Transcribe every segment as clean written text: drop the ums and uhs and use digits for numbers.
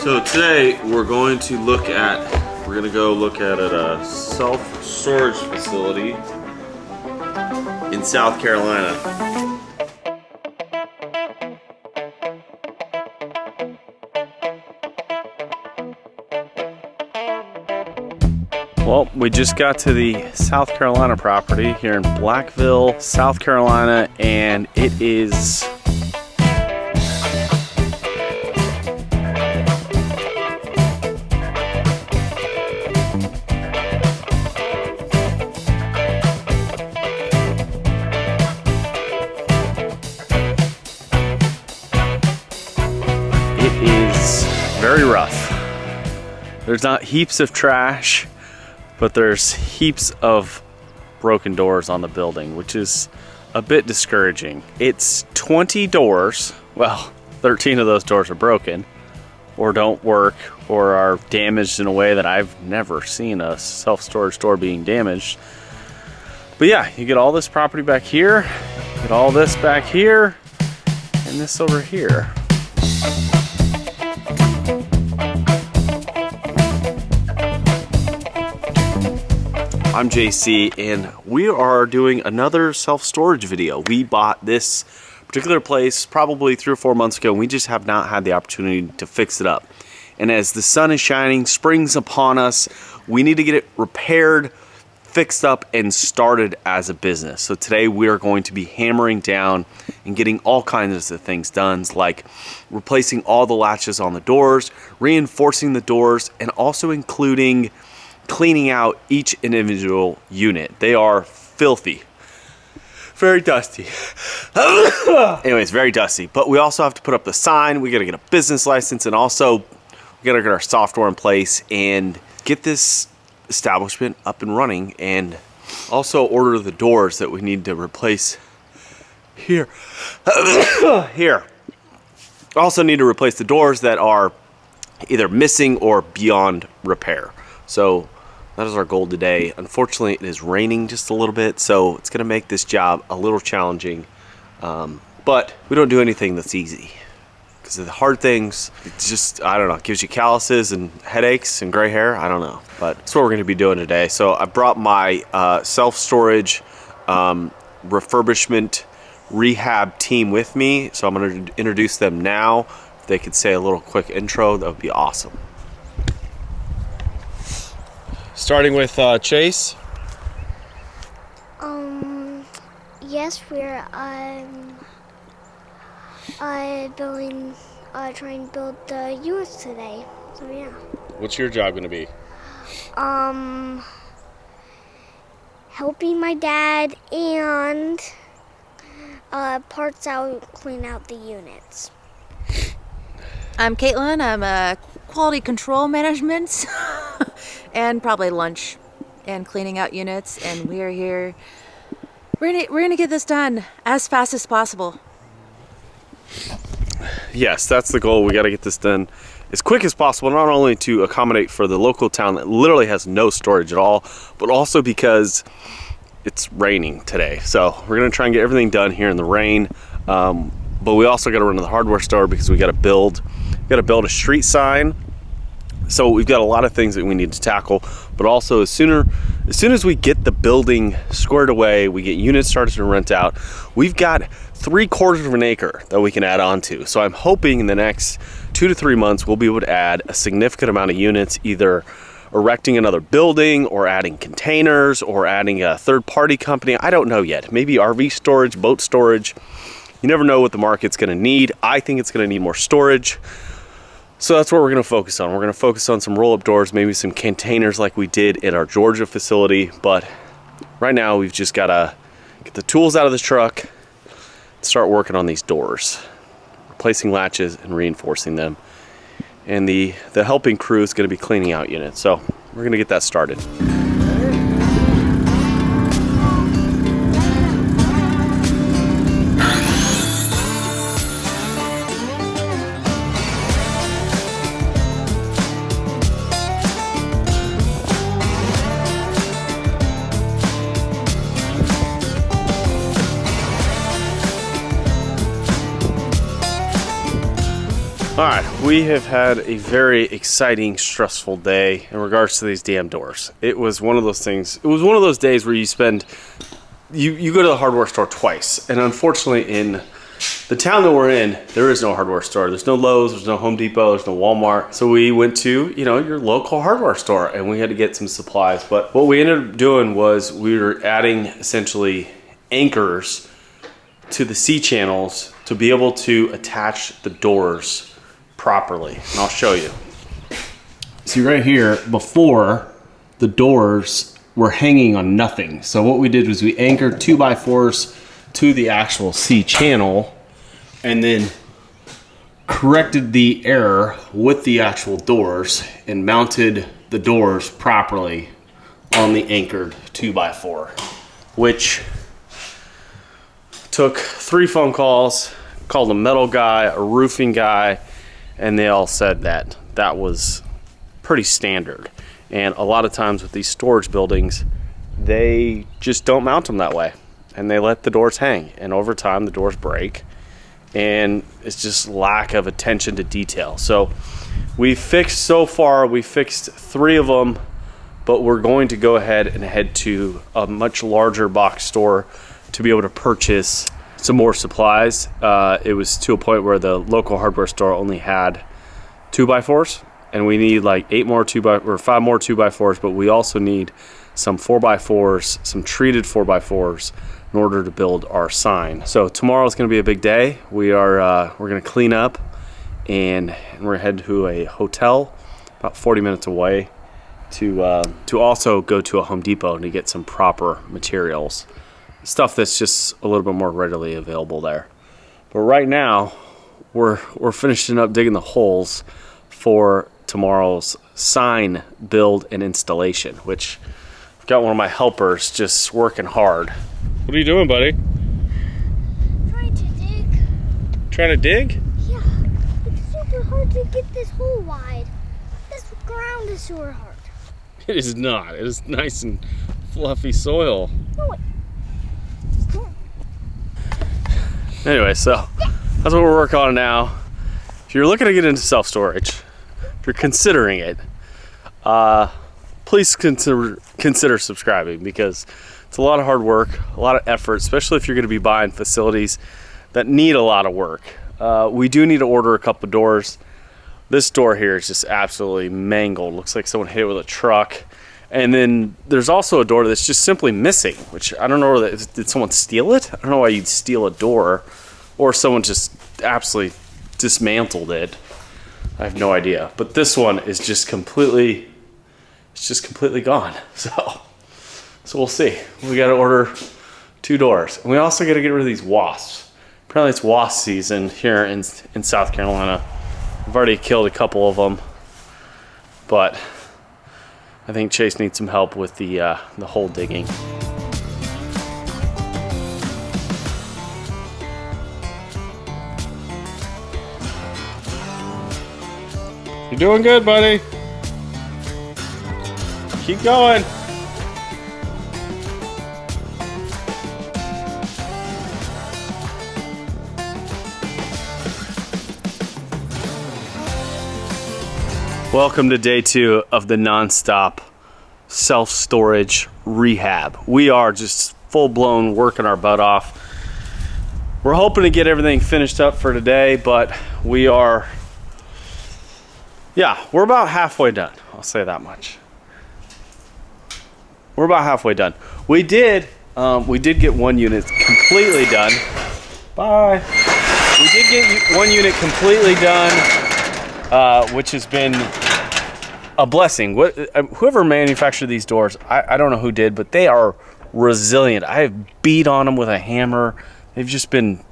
So today we're going to go look at a self-storage facility in South Carolina. Well, we just got to the South Carolina property here in Blackville, South Carolina, and it is very rough. There's not heaps of trash, but there's heaps of broken doors on the building, which is a bit discouraging. It's 20 doors. Well, 13 of those doors are broken or don't work or are damaged in a way that I've never seen a self-storage door being damaged. But yeah, you get all this property back here, get all this back here, and this over here. I'm JC, and we are doing another self-storage video. We bought this particular place probably 3 or 4 months ago, and we just have not had the opportunity to fix it up. And as the sun is shining, spring's upon us, we need to get it repaired, fixed up, and started as a business. So today we are going to be hammering down and getting all kinds of things done, like replacing all the latches on the doors, reinforcing the doors, and also including cleaning out each individual unit. They are filthy, very dusty. Anyways, very dusty. But we also have to put up the sign, we gotta get a business license, and also we gotta get our software in place and get this establishment up and running, and also order the doors that we need to replace here. Here. Also need to replace the doors that are either missing or beyond repair. So that is our goal today. Unfortunately, it is raining just a little bit, so it's gonna make this job a little challenging. But we don't do anything that's easy, because the hard things, it's just, I don't know, it gives you calluses and headaches and gray hair, I don't know. But that's what we're gonna be doing today. So I brought my self-storage refurbishment rehab team with me. So I'm gonna introduce them now. If they could say a little quick intro, that would be awesome. Starting with Chase. Yes, we're trying to build the units today. So yeah. What's your job gonna be? Helping my dad and parts out, clean out the units. I'm Caitlin. I'm a quality control management and probably lunch and cleaning out units. And we are here. We're gonna get this done as fast as possible. Yes, that's the goal. We got to get this done as quick as possible, not only to accommodate for the local town that literally has no storage at all, but also because it's raining today. So we're gonna try and get everything done here in the rain. But we also got to run to the hardware store because we got to build a street sign. So we've got a lot of things that we need to tackle, but also as soon as we get the building squared away, we get units started to rent out, we've got 3/4 of an acre that we can add on to. So I'm hoping in the next 2 to 3 months, we'll be able to add a significant amount of units, either erecting another building or adding containers or adding a third-party company. I don't know yet. Maybe RV storage, boat storage. You never know what the market's gonna need. I think it's gonna need more storage. So that's what we're gonna focus on. We're gonna focus on some roll-up doors, maybe some containers like we did in our Georgia facility. But right now we've just gotta get the tools out of the truck and start working on these doors, replacing latches and reinforcing them. And the helping crew is gonna be cleaning out units. So we're gonna get that started. All right, we have had a very exciting, stressful day in regards to these damn doors. It was one of those things, it was one of those days where you spend, you go to the hardware store twice. And unfortunately in the town that we're in, there is no hardware store. There's no Lowe's, there's no Home Depot, there's no Walmart. So we went to, you know, your local hardware store and we had to get some supplies. But what we ended up doing was we were adding essentially anchors to the C-channels to be able to attach the doors properly. And I'll show you. See right here, before the doors were hanging on nothing. So what we did was we anchored 2x4s to the actual C-channel and then corrected the error with the actual doors and mounted the doors properly on the anchored 2x4, which took 3 phone calls, called a metal guy, a roofing guy, and they all said that that was pretty standard. And a lot of times with these storage buildings, they just don't mount them that way. And they let the doors hang. And over time, the doors break. And it's just lack of attention to detail. So we fixed, so far, we fixed 3 of them, but we're going to go ahead and head to a much larger box store to be able to purchase some more supplies. It was to a point where the local hardware store only had 2x4s, and we need like 5 more 2x4s, but we also need some 4x4s, some treated 4x4s in order to build our sign. So tomorrow is going to be a big day. We're going to clean up and we're headed to a hotel about 40 minutes away to also go to a Home Depot to get some proper materials. Stuff that's just a little bit more readily available there. But right now, we're finishing up digging the holes for tomorrow's sign build and installation, which I've got one of my helpers just working hard. What are you doing, buddy? Trying to dig. Trying to dig? Yeah, it's super hard to get this hole wide. This ground is super hard. It is not. It is nice and fluffy soil. No, wait. Anyway, so that's what we're working on now. If you're looking to get into self-storage, if you're considering it, please consider subscribing, because it's a lot of hard work, a lot of effort, especially if you're going to be buying facilities that need a lot of work. We do need to order a couple doors. This door here is just absolutely mangled. Looks like someone hit it with a truck. And then there's also a door that's just simply missing, which I don't know, did someone steal it? I don't know why you'd steal a door, or someone just absolutely dismantled it. I have no idea. But this one is just completely, it's just completely gone. So we'll see. We got to order 2 doors. And we also got to get rid of these wasps. Apparently it's wasp season here in South Carolina. I've already killed a couple of them, but I think Chase needs some help with the hole digging. You're doing good, buddy. Keep going. Welcome to day 2 of the nonstop self-storage rehab. We are just full-blown working our butt off. We're hoping to get everything finished up for today, but we're about halfway done. I'll say that much. We're about halfway done. We did get 1 unit completely done. Bye. We did get 1 unit completely done, which has been a blessing. Whoever manufactured these doors, I don't know who did, but they are resilient. I have beat on them with a hammer. They've just been,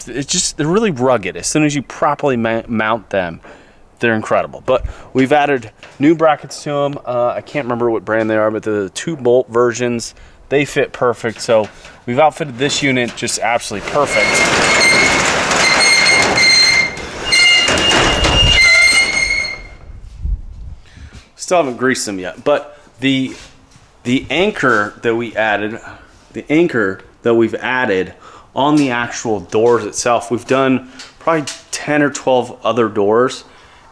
they're really rugged. As soon as you properly mount them, they're incredible. But we've added new brackets to them. I can't remember what brand they are, but the 2-bolt versions, they fit perfect. So we've outfitted this unit just absolutely perfect. Still haven't greased them yet, but the anchor that we've added on the actual doors itself, we've done probably 10 or 12 other doors,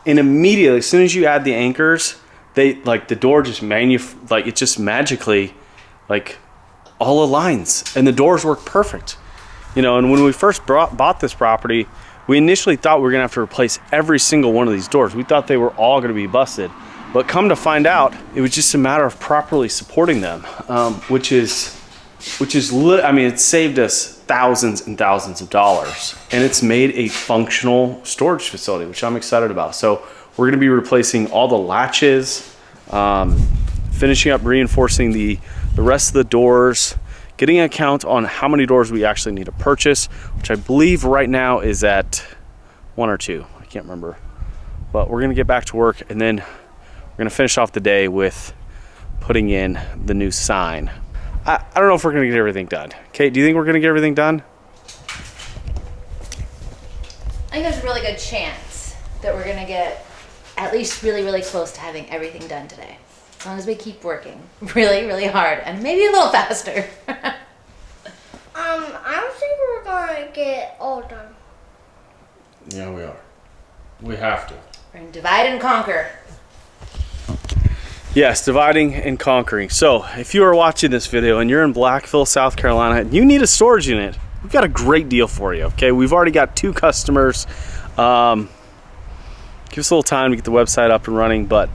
and immediately, as soon as you add the anchors, they like the door just it just magically like all aligns, and the doors work perfect. You know, and when we first bought this property, we initially thought we were gonna have to replace every single one of these doors. We thought they were all gonna be busted, but come to find out, it was just a matter of properly supporting them, which is I mean, it saved us thousands and thousands of dollars, and it's made a functional storage facility, which I'm excited about. So we're gonna be replacing all the latches, finishing up reinforcing the rest of the doors, getting a count on how many doors we actually need to purchase, which I believe right now is at 1 or 2, I can't remember. But we're gonna get back to work, and then we're gonna finish off the day with putting in the new sign. I don't know if we're gonna get everything done. Kate, do you think we're gonna get everything done? I think there's a really good chance that we're gonna get at least really, really close to having everything done today. As long as we keep working really, really hard and maybe a little faster. I don't think we're gonna get all done. Yeah, we are. We have to. We're gonna divide and conquer. Yes, dividing and conquering. So if you are watching this video and you're in Blackville, South Carolina, and you need a storage unit, we've got a great deal for you, okay? We've already got 2 customers. Give us a little time to get the website up and running, but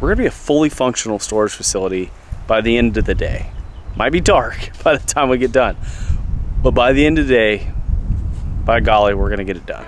we're gonna be a fully functional storage facility by the end of the day. Might be dark by the time we get done, but by the end of the day, by golly, we're gonna get it done.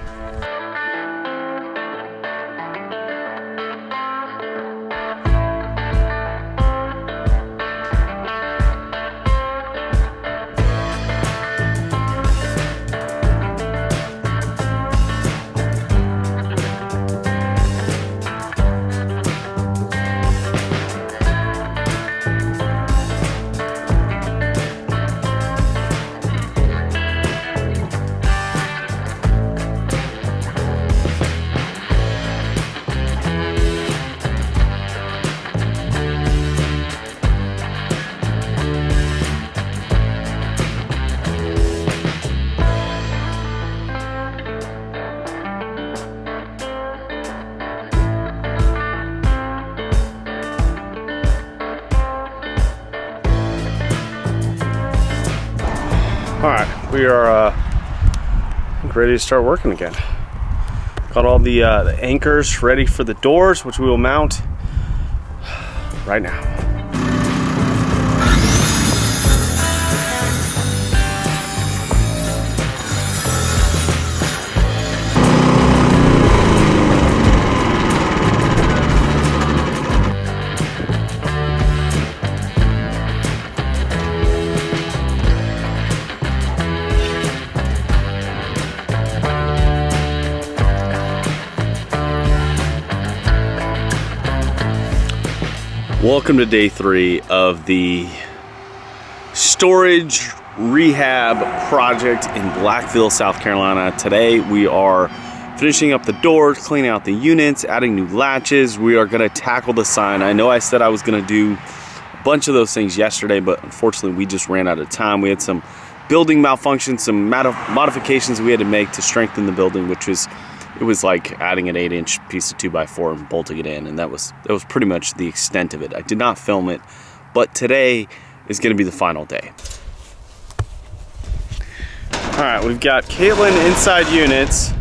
All right, we are I think ready to start working again. Got all the anchors ready for the doors, which we will mount right now. Welcome to day 3 of the storage rehab project in Blackville, South Carolina. Today we are finishing up the doors, cleaning out the units, adding new latches. We are gonna tackle the sign. I know I said I was gonna do a bunch of those things yesterday, but unfortunately we just ran out of time. We had some building malfunctions, some modifications we had to make to strengthen the building, it was like adding an 8-inch piece of 2x4 and bolting it in, and that was pretty much the extent of it. I did not film it, but today is going to be the final day. All right, we've got Caitlin's inside units,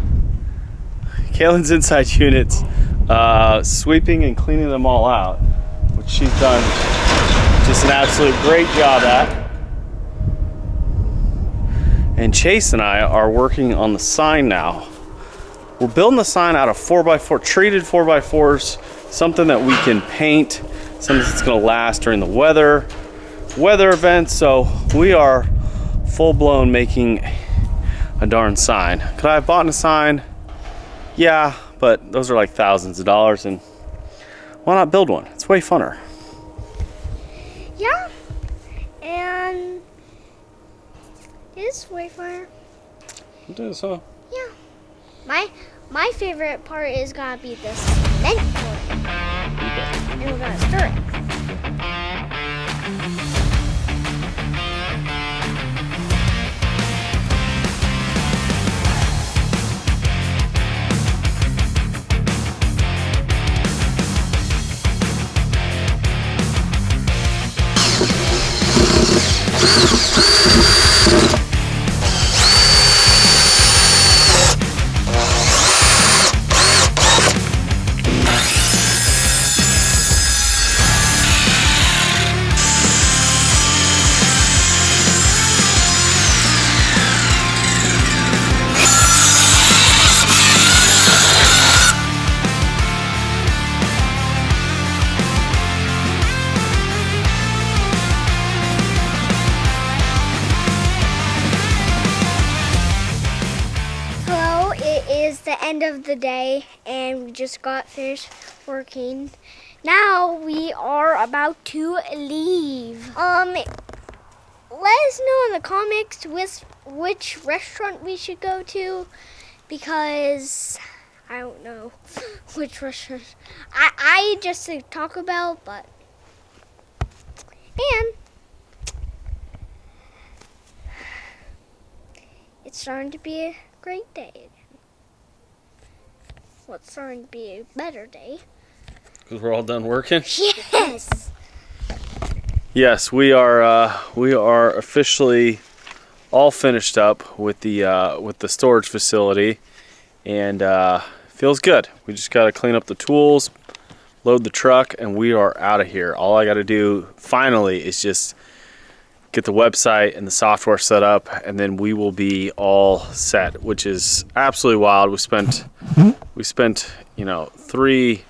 sweeping and cleaning them all out, which she's done just an absolute great job at. And Chase and I are working on the sign now. We're building the sign out of 4x4, treated 4x4s, something that we can paint, something that's gonna last during the weather events. So we are full-blown making a darn sign. Could I have bought a sign? Yeah, but those are like thousands of dollars, and why not build one? It's way funner. Yeah, and it's way funner. It is, huh? Yeah. My favorite part is gonna be the cement pouring. And we're gonna stir it. end of the day and we just got finished working. Now we are about to leave. Let us know in the comments which restaurant we should go to, because I don't know which restaurant. I just said Taco Bell, but and it's starting to be a great day. Well, it's starting to be a better day. Because we're all done working? Yes! Yes, we are officially all finished up with the storage facility, and feels good. We just got to clean up the tools, load the truck, and we are out of here. All I got to do finally is just get the website and the software set up, and then we will be all set, which is absolutely wild. We spent three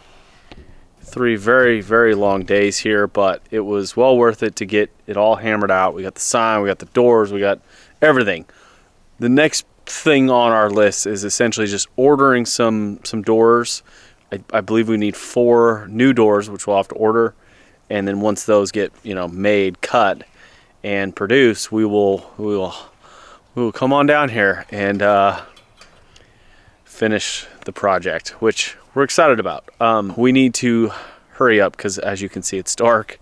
very, very long days here, but it was well worth it to get it all hammered out. We got the sign, we got the doors, we got everything. The next thing on our list is essentially just ordering some doors. I believe we need 4 new doors, which we'll have to order, and then once those get made, cut, and produced, we will come on down here and finish the project, which we're excited about. We need to hurry up because, as you can see, it's dark.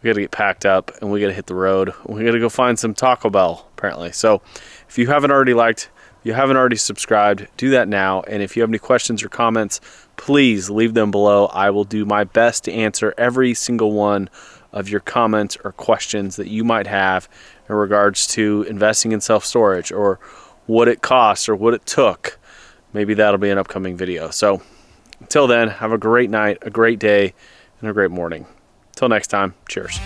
We got to get packed up and we got to hit the road. We got to go find some Taco Bell, apparently. So if you haven't already liked, if you haven't already subscribed, do that now. And if you have any questions or comments, please leave them below. I will do my best to answer every single one of your comments or questions that you might have in regards to investing in self-storage, or what it costs or what it took. Maybe that'll be an upcoming video. So until then, have a great night, a great day, and a great morning. Till next time, cheers.